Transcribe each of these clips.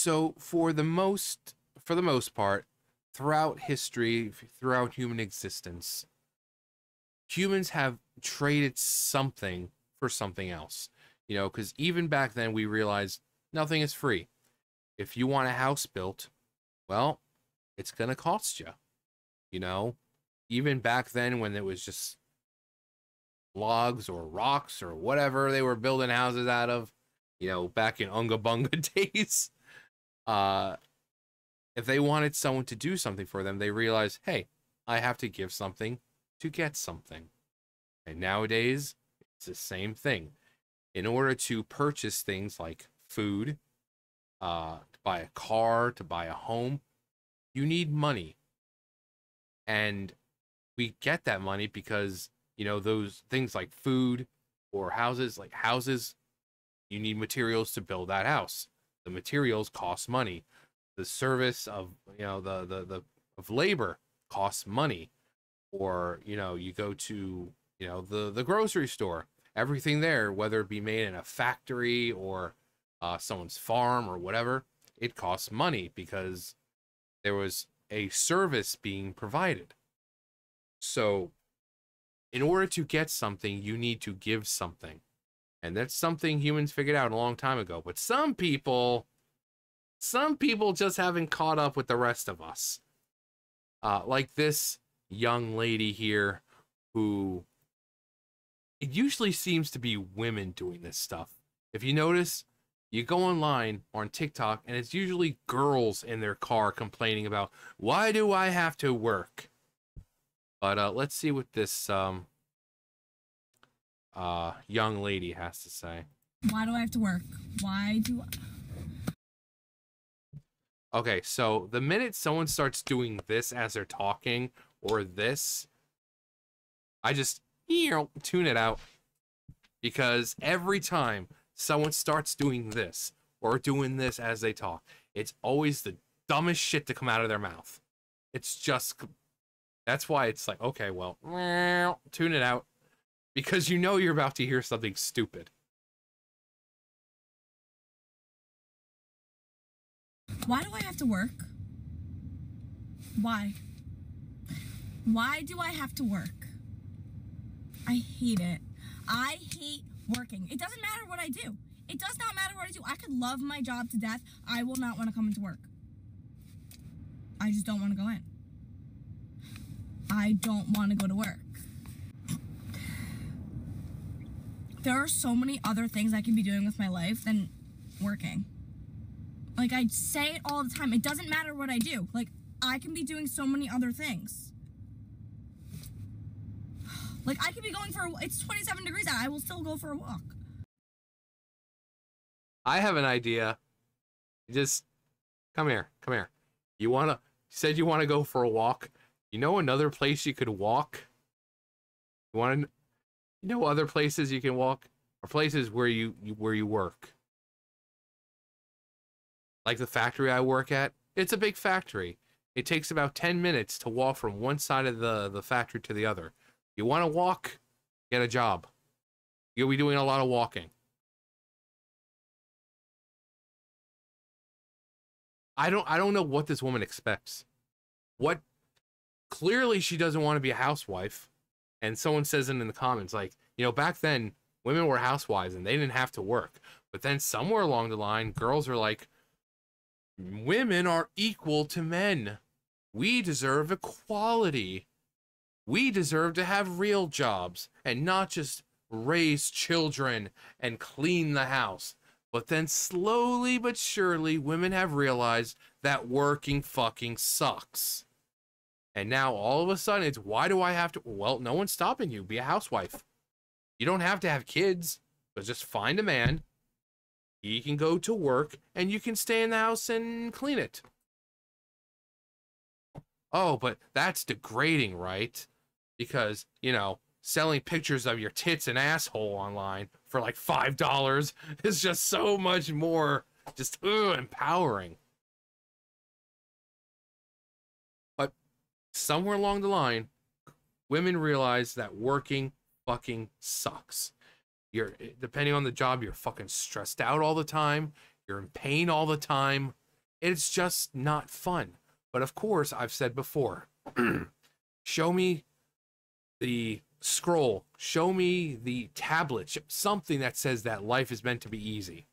So for the most part, throughout history, throughout human existence, humans have traded something for something else. You know, because even back then we realized nothing is free. If you want a house built, well, it's gonna cost you. You know, even back then when it was just logs or rocks or whatever they were building houses out of, you know, back in Unga Bunga days, uh, if they wanted someone to do something for them, they realized, hey, I have to give something to get something. And nowadays, it's the same thing. In order to purchase things like food, to buy a car, to buy a home, you need money. And we get that money because, you know, those things like food or houses, you need materials to build that house. The materials cost money. The service of, you know, the of labor costs money. Or, you know, you go to, you know, the grocery store. Everything there, whether it be made in a factory or someone's farm or whatever, it costs money because there was a service being provided. So in order to get something, you need to give something. And that's something humans figured out a long time ago. But some people just haven't caught up with the rest of us. Like this young lady here who, it usually seems to be women doing this stuff. If you notice, you go online or on TikTok, and it's usually girls in their car complaining about, why do I have to work? But let's see what this young lady has to say. Why do I have to work? Why do I... Okay, so the minute someone starts doing this as they're talking, or this, I just, you know, tune it out. Because every time someone starts doing this, or doing this as they talk, it's always the dumbest shit to come out of their mouth. It's just, that's why it's like, okay, well, tune it out. Because you know you're about to hear something stupid. Why do I have to work? Why? Why do I have to work? I hate it. I hate working. It doesn't matter what I do. It does not matter what I do. I could love my job to death. I will not want to come into work. I just don't want to go in. I don't want to go to work. There are so many other things I can be doing with my life than working. Like, I say it all the time. It doesn't matter what I do. Like, I can be doing so many other things. Like, I could be going for it's 27 degrees out. I will still go for a walk. I have an idea. Just come here. Come here. You said you want to go for a walk. You know another place you could walk? You know other places you can walk? Or places where you work? Like the factory I work at, it's a big factory. It takes about 10 minutes to walk from one side of the factory to the other. You want to walk? Get a job. You'll be doing a lot of walking. I don't know what this woman expects. What? Clearly she doesn't want to be a housewife. And someone says it in the comments, like, you know, back then women were housewives and they didn't have to work. But then somewhere along the line, girls are like, women are equal to men. We deserve equality. We deserve to have real jobs and not just raise children and clean the house. But then slowly but surely, women have realized that working fucking sucks. And now all of a sudden it's, why do I have to? Well, no one's stopping you. Be a housewife. You don't have to have kids, but just find a man. He can go to work and you can stay in the house and clean it. Oh, but that's degrading, right? Because, you know, selling pictures of your tits and asshole online for like $5 is just so much more just empowering. But somewhere along the line, women realize that working fucking sucks. Depending on the job, you're fucking stressed out all the time. You're in pain all the time. It's just not fun. But of course, I've said before, show me the scroll, show me the tablet, something that says that life is meant to be easy.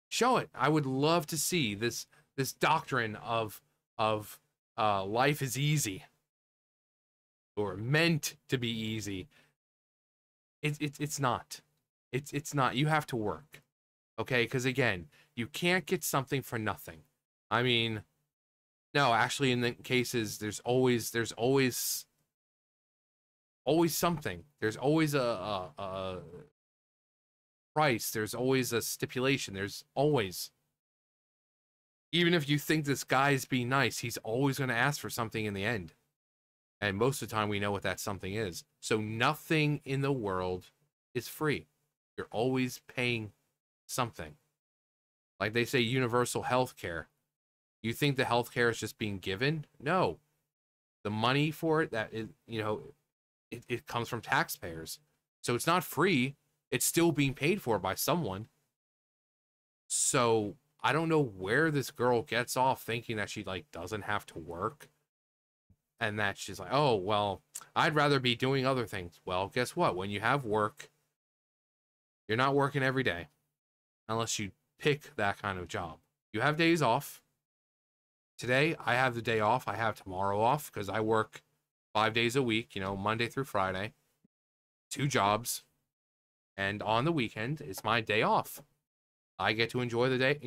Show it. I would love to see this doctrine of life is easy or meant to be easy. It's not. It's not. You have to work. Okay? Because again, you can't get something for nothing. I mean, no, actually in the cases there's always something. There's always a price, there's always a stipulation. There's always, even if you think this guy's being nice, he's always going to ask for something in the end. And most of the time we know what that something is. So nothing in the world is free. You're always paying something. Like they say, universal health care. You think the health care is just being given? No. The money for it, that is, it comes from taxpayers. So it's not free. It's still being paid for by someone. So I don't know where this girl gets off thinking that she like doesn't have to work. And that she's like, oh, well, I'd rather be doing other things. Well, guess what? When you have work, you're not working every day unless you pick that kind of job. You have days off. Today, I have the day off. I have tomorrow off because I work 5 days a week, Monday through Friday, 2 jobs. And on the weekend, it's my day off. I get to enjoy the day.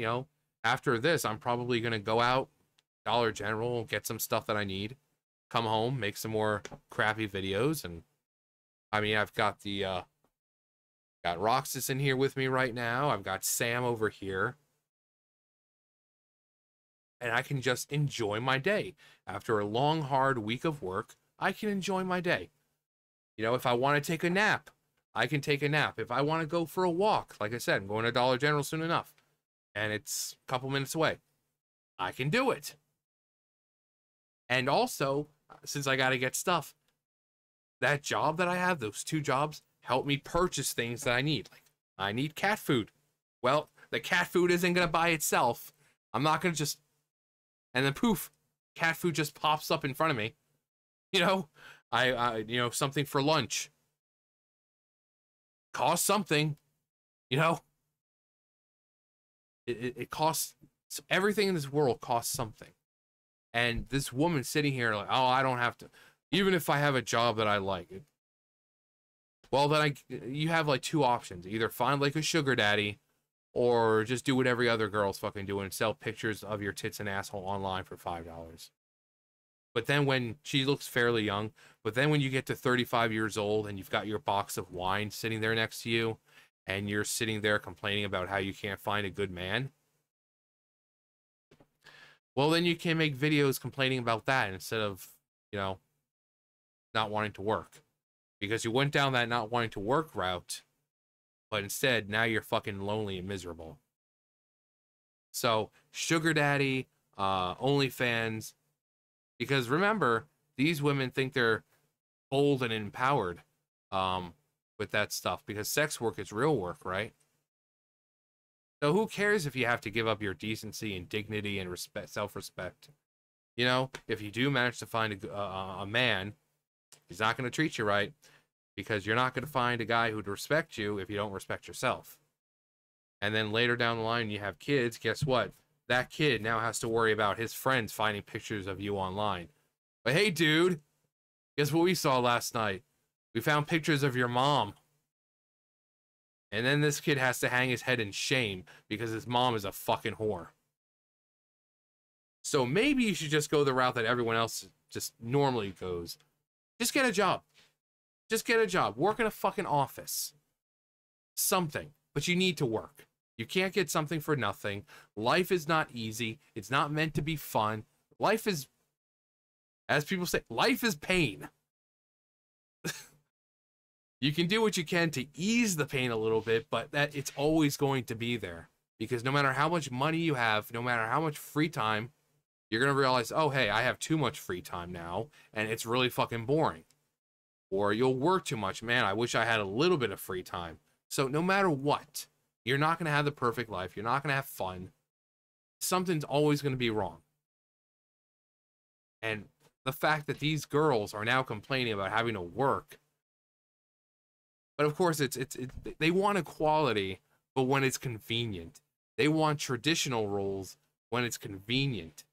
After this, I'm probably going to go out, Dollar General, get some stuff that I need, come home, make some more crappy videos. And I mean, I've got got Roxas in here with me right now. I've got Sam over here. And I can just enjoy my day. After a long, hard week of work, I can enjoy my day. If I want to take a nap, I can take a nap. If I want to go for a walk, like I said, I'm going to Dollar General soon enough, and it's a couple minutes away, I can do it. And also, since I got to get stuff, that job that I have, those 2 jobs, help me purchase things that I need. Like, I need cat food. Well, the cat food isn't going to buy itself. I'm not going to just... And then poof, cat food just pops up in front of me. Something for lunch. Costs something, it costs. Everything in this world costs something. And this woman sitting here like, oh, I don't have to, even if I have a job that I like it. Well, then you have like 2 options. Either find like a sugar daddy or just do what every other girl's fucking doing and sell pictures of your tits and asshole online for $5. But then when she looks fairly young, but then when you get to 35 years old and you've got your box of wine sitting there next to you and you're sitting there complaining about how you can't find a good man, well, then you can make videos complaining about that instead of, not wanting to work. Because you went down that not wanting to work route, but instead now you're fucking lonely and miserable. So, sugar daddy, OnlyFans... Because remember, these women think they're bold and empowered with that stuff. Because sex work is real work, right? So who cares if you have to give up your decency and dignity and respect, self-respect? If you do manage to find a man, he's not going to treat you right. Because you're not going to find a guy who'd respect you if you don't respect yourself. And then later down the line, you have kids. Guess what? That kid now has to worry about his friends finding pictures of you online. But hey, dude, guess what we saw last night? We found pictures of your mom. And then this kid has to hang his head in shame because his mom is a fucking whore. So maybe you should just go the route that everyone else just normally goes. Just get a job. Just get a job. Work in a fucking office. Something. But you need to work. You can't get something for nothing. Life is not easy. It's not meant to be fun. Life is, as people say, life is pain. You can do what you can to ease the pain a little bit, but that it's always going to be there. Because no matter how much money you have, no matter how much free time, you're going to realize, oh, hey, I have too much free time now, and it's really fucking boring. Or you'll work too much. Man, I wish I had a little bit of free time. So no matter what, you're not going to have the perfect life. You're not going to have fun. something's always going to be wrong. And the fact that these girls are now complaining about having to work, but of course they want equality, but when it's convenient. They want traditional roles when it's convenient.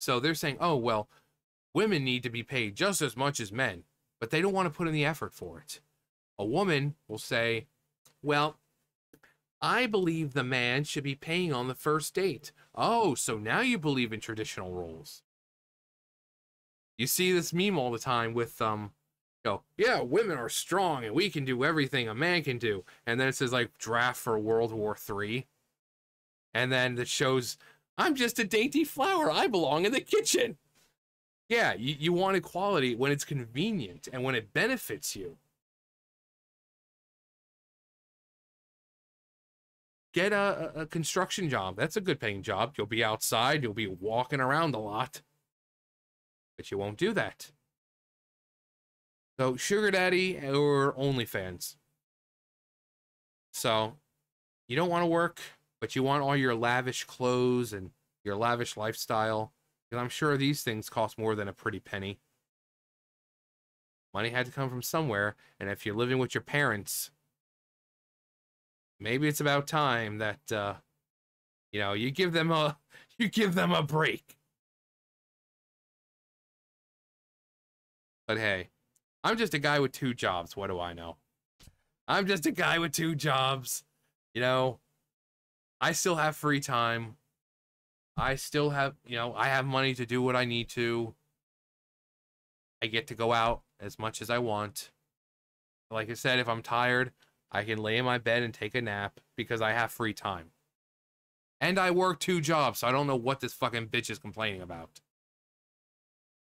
So they're saying, oh, well, women need to be paid just as much as men, but they don't want to put in the effort for it. A woman will say, well, I believe the man should be paying on the first date. Oh, so now you believe in traditional roles. You see this meme all the time with, yeah, women are strong and we can do everything a man can do. And then it says, like, draft for World War III. And then it shows, I'm just a dainty flower. I belong in the kitchen. Yeah, you want equality when it's convenient and when it benefits you. Get a construction job. That's a good paying job. You'll be outside. You'll be walking around a lot. But you won't do that. So, sugar daddy or OnlyFans. So, you don't want to work, but you want all your lavish clothes and your lavish lifestyle. Because I'm sure these things cost more than a pretty penny. Money had to come from somewhere. And if you're living with your parents, maybe it's about time that, you give them a break. But hey, I'm just a guy with 2 jobs. What do I know? I'm just a guy with 2 jobs. I still have free time. I still have, I have money to do what I need to. I get to go out as much as I want. Like I said, if I'm tired, I can lay in my bed and take a nap because I have free time. And I work 2 jobs, so I don't know what this fucking bitch is complaining about.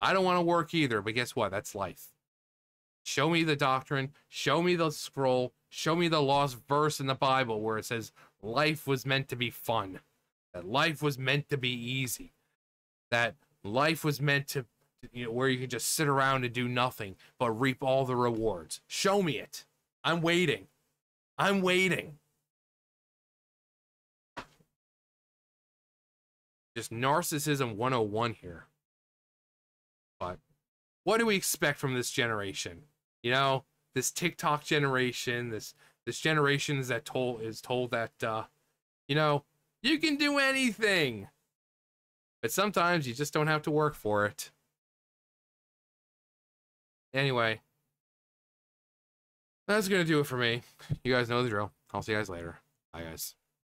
I don't want to work either, but guess what? That's life. Show me the doctrine. Show me the scroll. Show me the lost verse in the Bible where it says life was meant to be fun. That life was meant to be easy. That life was meant to, where you can just sit around and do nothing, but reap all the rewards. Show me it. I'm waiting. I'm waiting. Just narcissism 101 here. But what do we expect from this generation? This TikTok generation, this generation is told that, you can do anything. But sometimes you just don't have to work for it. Anyway, that's going to do it for me. You guys know the drill. I'll see you guys later. Bye, guys.